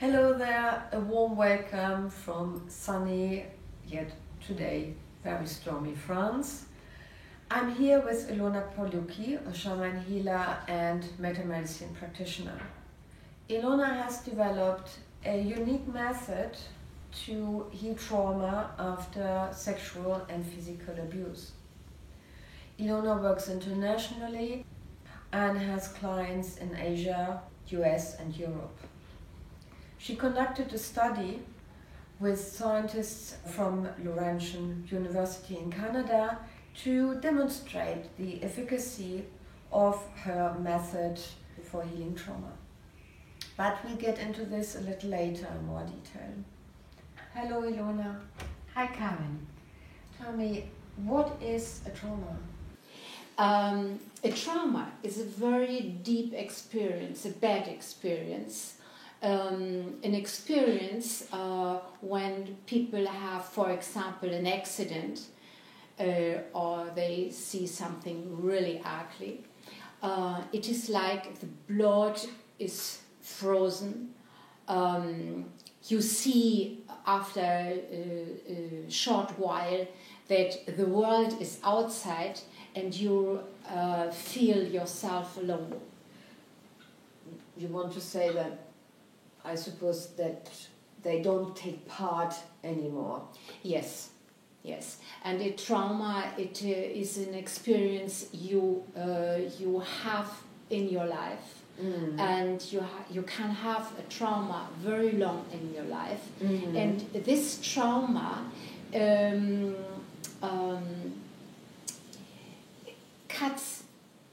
Hello there, a warm welcome from sunny, yet today very stormy France. I'm here with Ilona Pawliucki, a shaman healer and metamedicine practitioner. Ilona has developed a unique method to heal trauma after sexual and physical abuse. Ilona works internationally and has clients in Asia, US and Europe. She conducted a study with scientists from Laurentian University in Canada to demonstrate the efficacy of her method for healing trauma. But we'll get into this a little later in more detail. Hello, Ilona. Hi, Karen. Tell me, what is a trauma? A trauma is a very deep experience, a bad experience. An experience when people have, for example, an accident or they see something really ugly. It is like the blood is frozen. You see after a short while that the world is outside and you feel yourself alone. You want to say that, I suppose, that they don't take part anymore. Yes. And a trauma, it is an experience you have in your life. And you can have a trauma very long in your life. And this trauma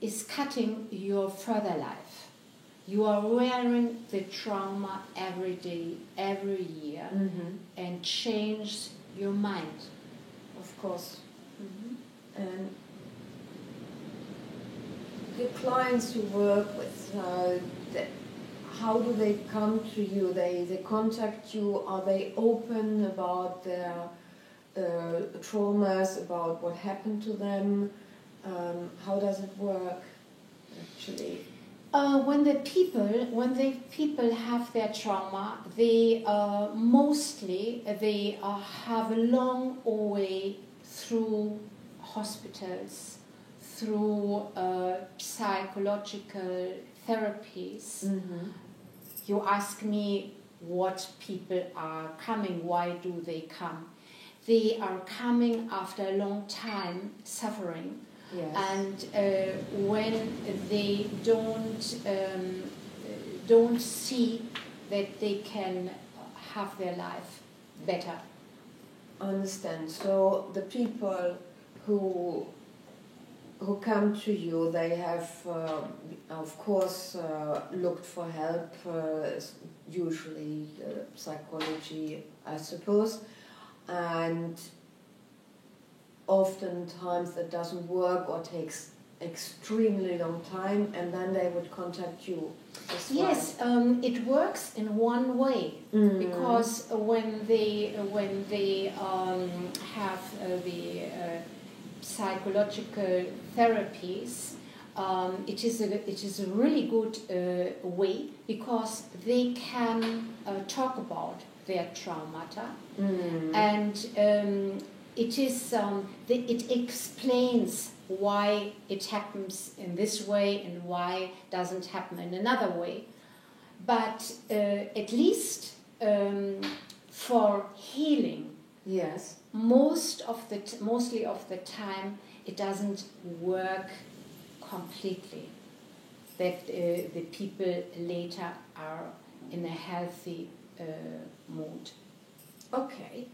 is cutting your further life. You are wearing the trauma every day, every year, and change your mind. Of course. And the clients you work with, how do they come to you? They contact you? Are they open about their traumas, about what happened to them? How does it work, actually? When the people have their trauma, they mostly have a long way through hospitals, through psychological therapies. You ask me what people are coming, why do they come? They are coming after a long time suffering. Yes. And when they don't see that they can have their life better. I understand. So the people who come to you, they have, of course, looked for help, usually psychology, I suppose, and oftentimes that doesn't work or takes extremely long time, and then they would contact you. Yes, it works in one way, because when they have the psychological therapies, it is a really good way, because they can talk about their traumata, and it explains why it happens in this way and why it doesn't happen in another way. But at least for healing, yes, mostly of the time it doesn't work completely. That the people later are in a healthy mood. Okay.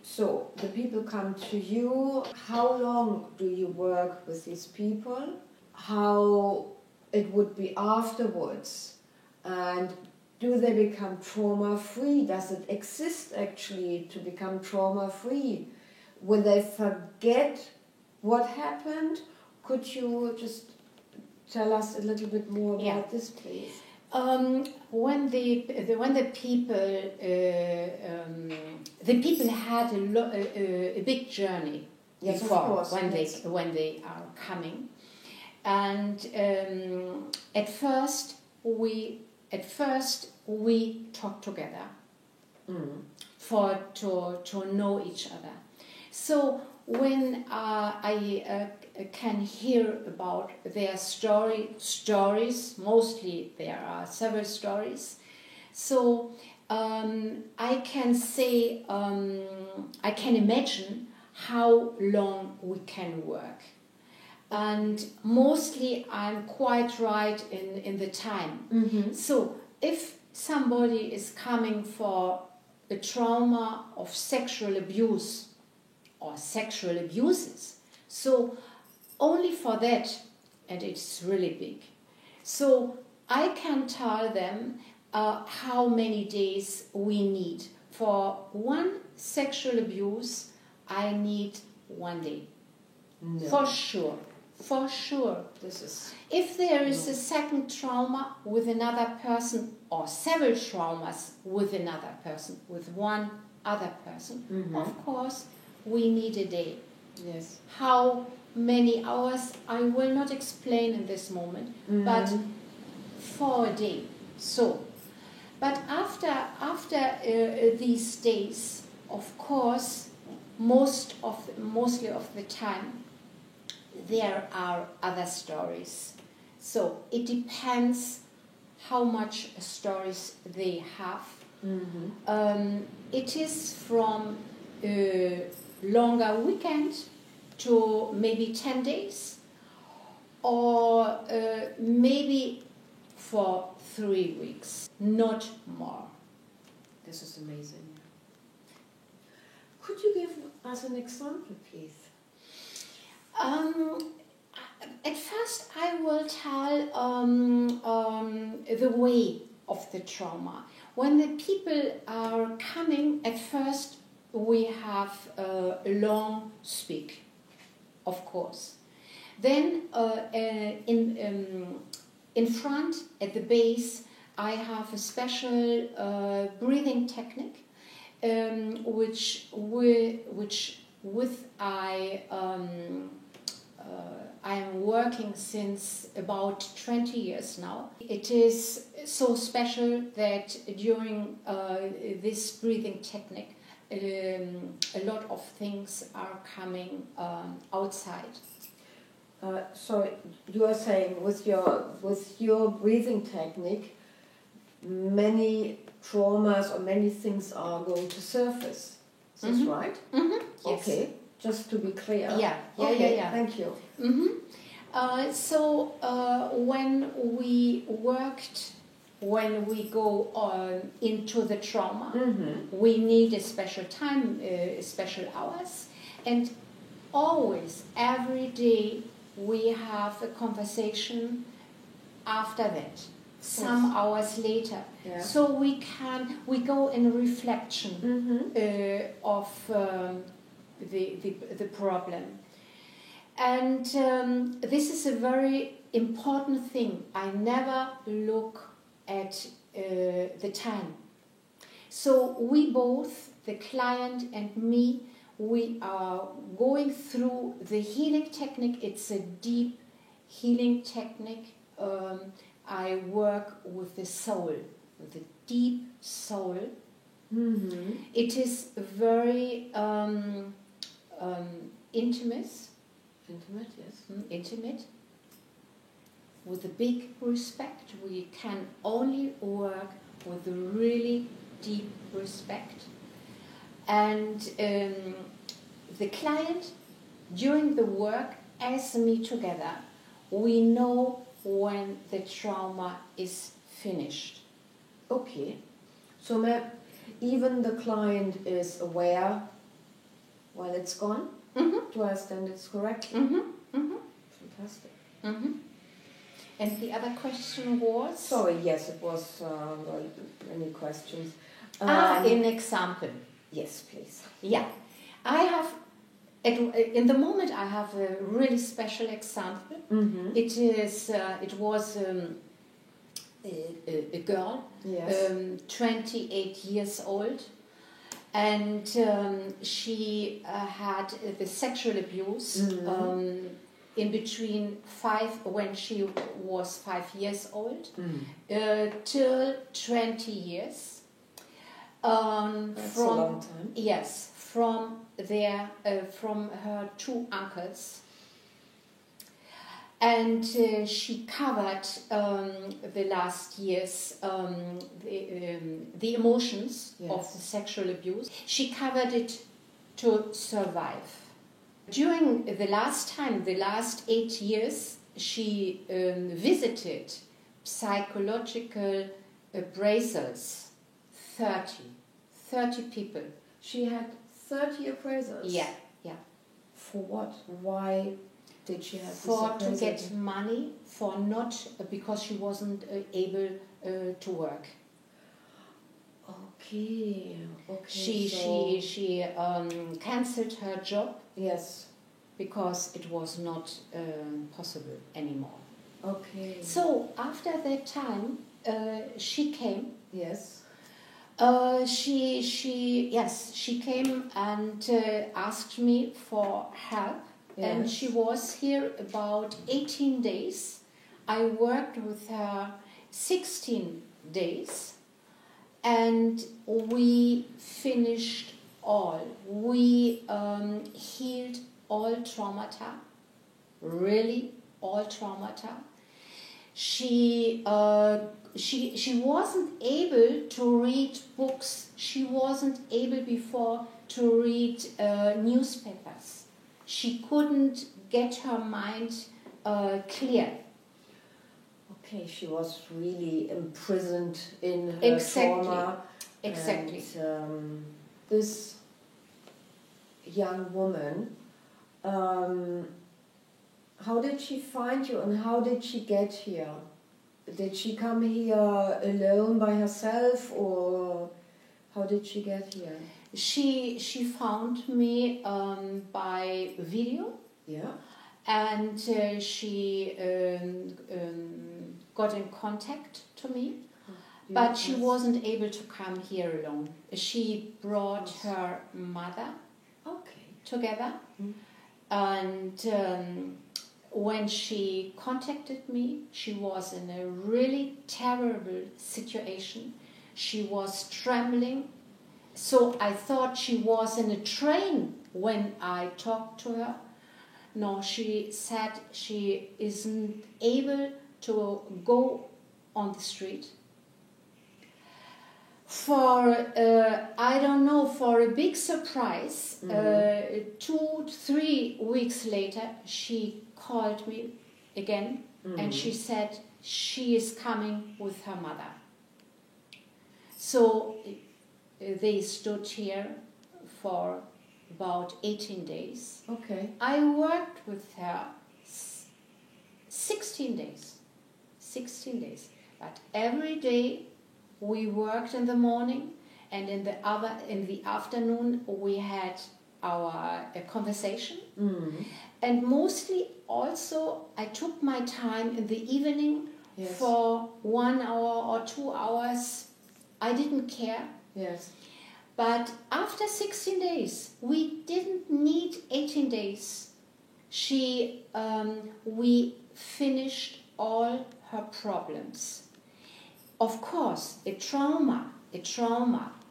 So the people come to you. How long do you work with these people? How it would be afterwards? And do they become trauma-free? Does it exist actually to become trauma-free? Will they forget what happened? Could you just tell us a little bit more about this, please? When the people had a big journey, yes, before, of course, when they are coming, and at first we at first we talk together to know each other. So when I can hear about their stories, mostly there are several stories, so I can say, I can imagine how long we can work. And mostly I'm quite right in the time. So if somebody is coming for a trauma of sexual abuse or sexual abuses, so only for that, and it's really big. So I can tell them how many days we need. For one sexual abuse, I need 1 day. No. For sure. For sure. This is If there is a second trauma with another person, or several traumas with another person, with one other person, of course, we need a day. yes. How many hours, I will not explain in this moment, but for a day. So, but after these days, of course, mostly of the time, there are other stories. So it depends how much stories they have. It is from a longer weekend to maybe 10 days, or maybe for 3 weeks, not more. This is amazing. Could you give us an example, please? At first, I will tell the way of the trauma. When the people are coming, at first we have a long speak, of course. Then in front, at the base, I have a special breathing technique, which I am working since about 20 years now. It is so special that during this breathing technique, a lot of things are coming outside. So you are saying with your breathing technique, many traumas or many things are going to surface. Is this right? Yes. Okay. Just to be clear. Yeah. Thank you. So when we go into the trauma, we need a special time, special hours, and always, every day, we have a conversation after that, some hours later. Yeah. So we go in reflection of the problem. And this is a very important thing. I never look at the time. So we both, the client and me, we are going through the healing technique. It's a deep healing technique. I work with the soul, with the deep soul. It is very intimate. Intimate, yes. Intimate. With a big respect. We can only work with a really deep respect. And the client, during the work, as me together, we know when the trauma is finished. Okay. So even the client is aware while it's gone? Do I understand it's correct? Fantastic. And the other question was? Sorry, yes, it was many questions. An example. Yes, please. Yeah. I have, in the moment, I have a really special example. It was a girl, yes. 28 years old, and she had the sexual abuse in between when she was 5 years old, till 20 years. That's a long time. Yes, from her 2 uncles. And she covered the last years the emotions of the sexual abuse. She covered it to survive. During the last 8 years, she visited psychological appraisals, 30 people. She had 30 appraisals? Yeah. For what? Why did she have to get money, because she wasn't able to work. Okay. She cancelled her job. Yes. Because it was not possible anymore. Okay. So after that time, she came. Yes. She came and asked me for help. Yes. And she was here about 18 days. I worked with her 16 days, and we finished all. We healed all traumata, really all traumata. She wasn't able to read books. She wasn't able before to read newspapers. She couldn't get her mind clear. Okay, she was really imprisoned in her trauma. Exactly. And, this young woman, how did she find you and how did she get here? Did she come here alone by herself, or how did she get here? She found me by video. Yeah. And she got in contact to me, but she wasn't able to come here alone. She brought her mother together, and when she contacted me, she was in a really terrible situation. She was trembling, so I thought she was in a train when I talked to her. No, she said she isn't able to go on the street. For, for a big surprise, 2-3 weeks later, she called me again, and she said she is coming with her mother. So they stood here for about 18 days. Okay. I worked with her 16 days. 16 days. But every day we worked in the morning, and in the afternoon we had our conversation. And mostly also I took my time in the evening for 1 hour or 2 hours. I didn't care. Yes. But after 16 days, we didn't need 18 days. We finished all her problems. Of course, a trauma,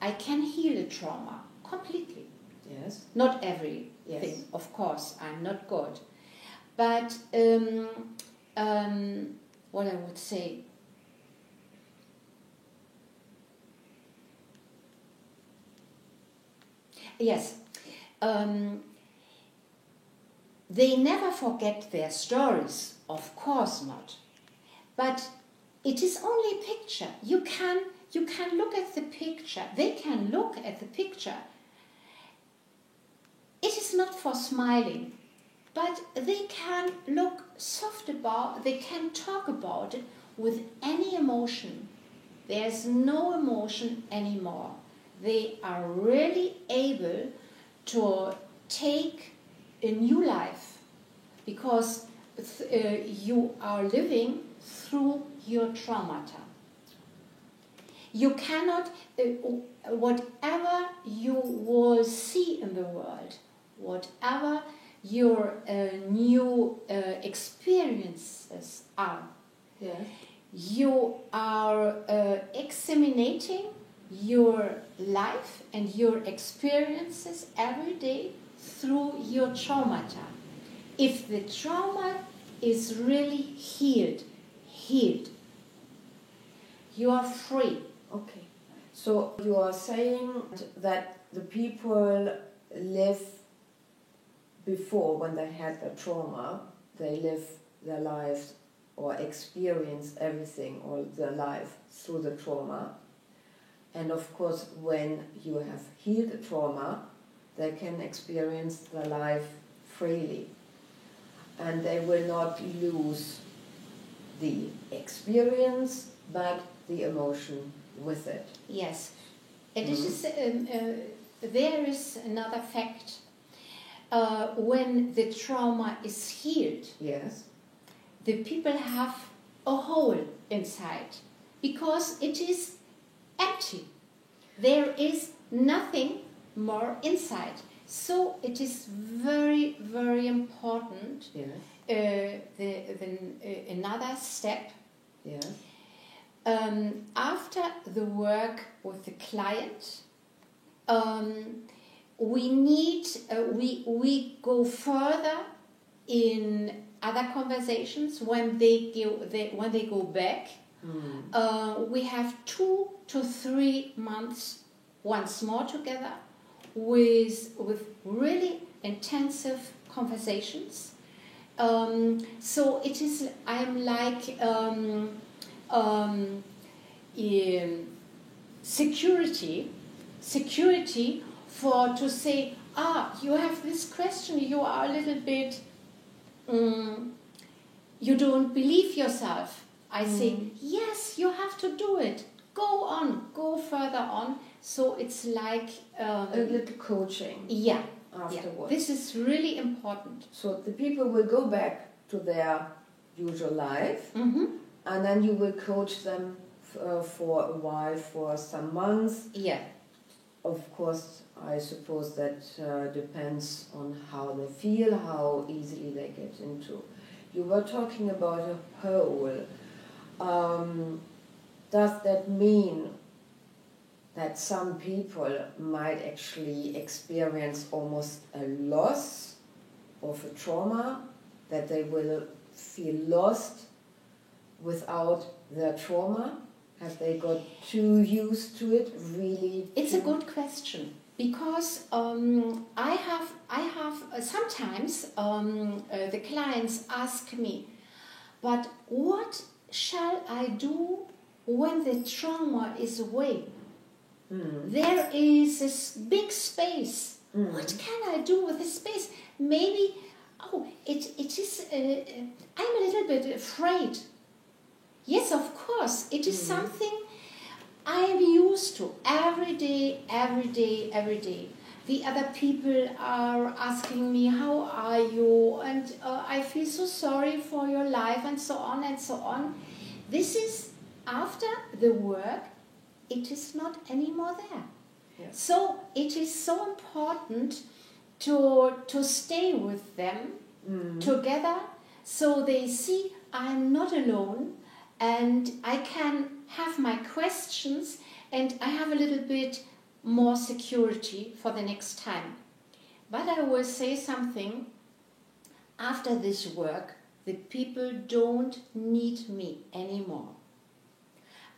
I can heal a trauma completely. Yes. Not everything, of course, I'm not God. But what I would say, yes, they never forget their stories, of course not. But it is only a picture. You can look at the picture. They can look at the picture. It is not for smiling, but they can look soft about. They can talk about it with any emotion. There's no emotion anymore. They are really able to take a new life, because you are living through your traumata. You cannot, whatever you will see in the world, whatever your new experiences are. Yes. You are examining your life and your experiences every day through your traumata. If the trauma is really healed, you are free. Okay. So you are saying that the people live before, when they had the trauma, they live their lives or experience everything all their life through the trauma. And of course, when you have healed the trauma, they can experience their life freely. And they will not lose the experience, but the emotion with it. Yes. And this is, there is another fact. When the trauma is healed, Yes. the people have a hole inside because it is empty. There is nothing more inside. So it is very, very important. Yes. Another step. Yes. After the work with the client, we need we go further in other conversations when they go back. We have 2 to 3 months once more together with really intensive conversations. So it is, I'm like security for to say, you have this question, you are a little bit, you don't believe yourself. I say, yes, you have to do it. Go on, go further on. So it's like a little coaching. Yeah. Afterwards. Yeah. This is really important. So the people will go back to their usual life, and then you will coach them for a while, for some months. Yeah. Of course, I suppose that depends on how they feel, how easily they get into. You were talking about a hole. Does that mean that some people might actually experience almost a loss of a trauma, that they will feel lost without their trauma? Have they got too used to it, really? It's a good question, because I have sometimes the clients ask me, but what shall I do when the trauma is away? There is this big space. What can I do with this space? Maybe, it is, I'm a little bit afraid. Yes, of course, it is something I'm used to every day. The other people are asking me, how are you? And I feel so sorry for your life, and so on and so on. This is after the work, it is not anymore there. Yes. So it is so important to stay with them together, so they see I'm not alone, and I can have my questions, and I have a little bit more security for the next time. But I will say something. After this work, the people don't need me anymore.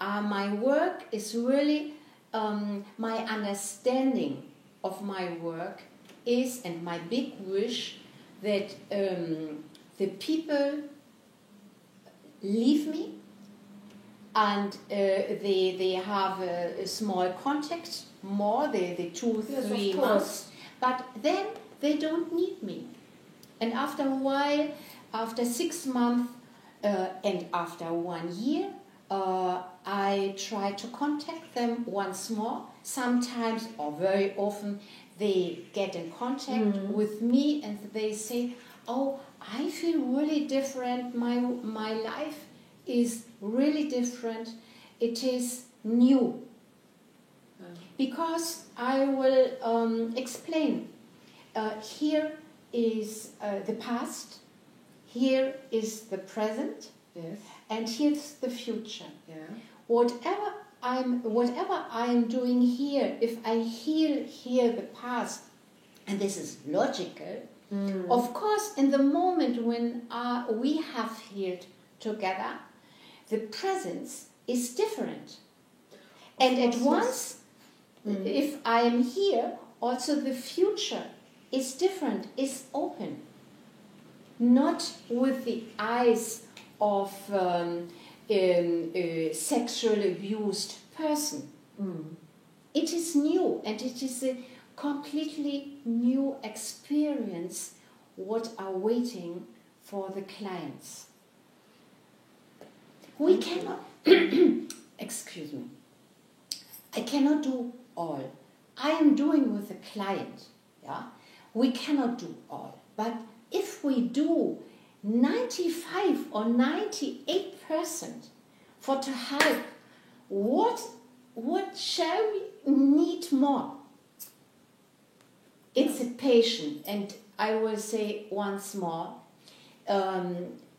My work is really, my understanding of my work is, and my big wish, that the people leave me, and they have a small contact more, the 2-3 months, but then they don't need me. And after a while, after 6 months and after 1 year, I try to contact them once more. Sometimes, or very often, they get in contact with me and they say, I feel really different, my life is really different, it is new. Because I will explain, here is the past, here is the present, Yes. and here's the future. Yeah. Whatever I'm doing here, if I heal here the past, and this is logical, of course, in the moment when we have healed together, the presence is different. And at once, if I am here, also the future is different, is open. Not with the eyes of a sexually abused person. It is new, and it is a completely new experience what are waiting for the clients. We cannot, excuse me, I cannot do all. I am doing with the client, yeah? We cannot do all. But if we do 95 or 98% for to help, what shall we need more? It's a patient, and I will say once more,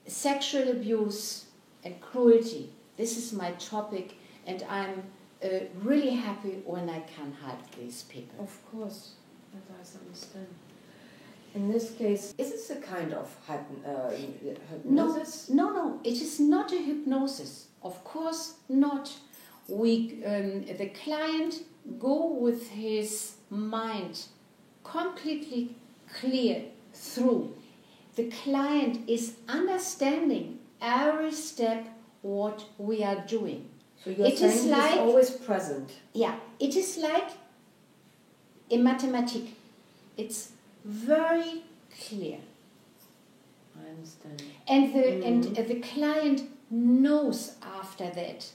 sexual abuse and cruelty. This is my topic, and I'm really happy when I can help these people. Of course, that I understand. In this case, is this a kind of hypnosis? No, it is not a hypnosis. Of course not. The client go with his mind completely clear through. The client is understanding every step what we are doing. So you're saying it's always present. Yeah, it is like in mathematics. It's very clear. I understand. And the client knows after that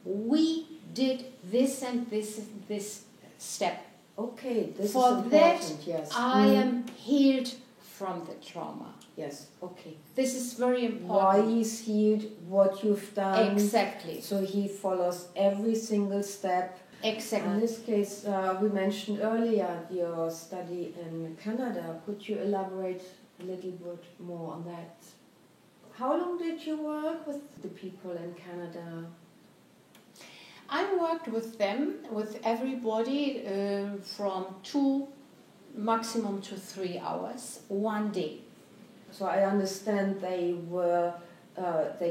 we did this and this and this step. Okay, this For is important, that, yes. I am healed from the trauma. Yes, okay. This is very important. Why he's healed, what you've done. Exactly. So he follows every single step. Exactly. In this case, we mentioned earlier your study in Canada. Could you elaborate a little bit more on that? How long did you work with the people in Canada? I worked with them, with everybody, from 2 maximum to 3 hours, 1 day. So I understand they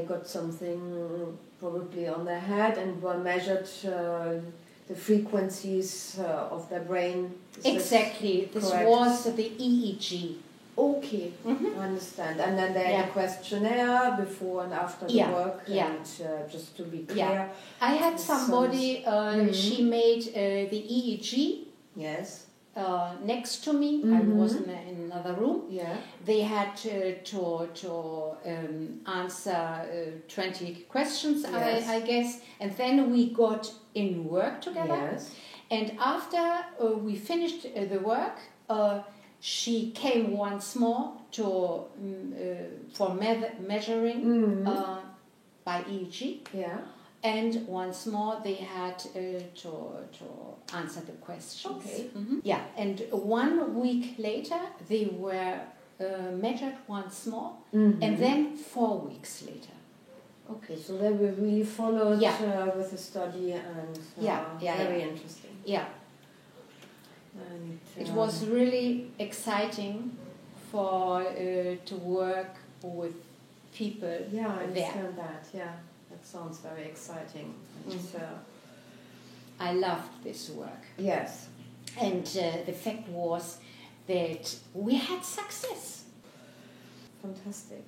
got something probably on their head and were measured the frequencies of their brain. Exactly. This was the EEG. Okay, I understand. And then they had a questionnaire before and after the work. Yeah. And just to be clear. Yeah. I had somebody, she made the EEG. Yes. Next to me. I was in another room. Yeah. They had to answer 20 questions, yes. I guess. And then we got in work together. Yes. And after we finished the work, she came once more to for measuring by EEG. Yeah. And once more they had to answer the questions. Okay. Yeah, and 1 week later they were measured once more, and then 4 weeks later. Okay, so they were really followed with the study and very interesting. Yeah. And, It was really exciting for to work with people. Yeah, I there. understand that. Yeah, that sounds very exciting. And, I loved this work. yes. And the fact was that we had success. Fantastic.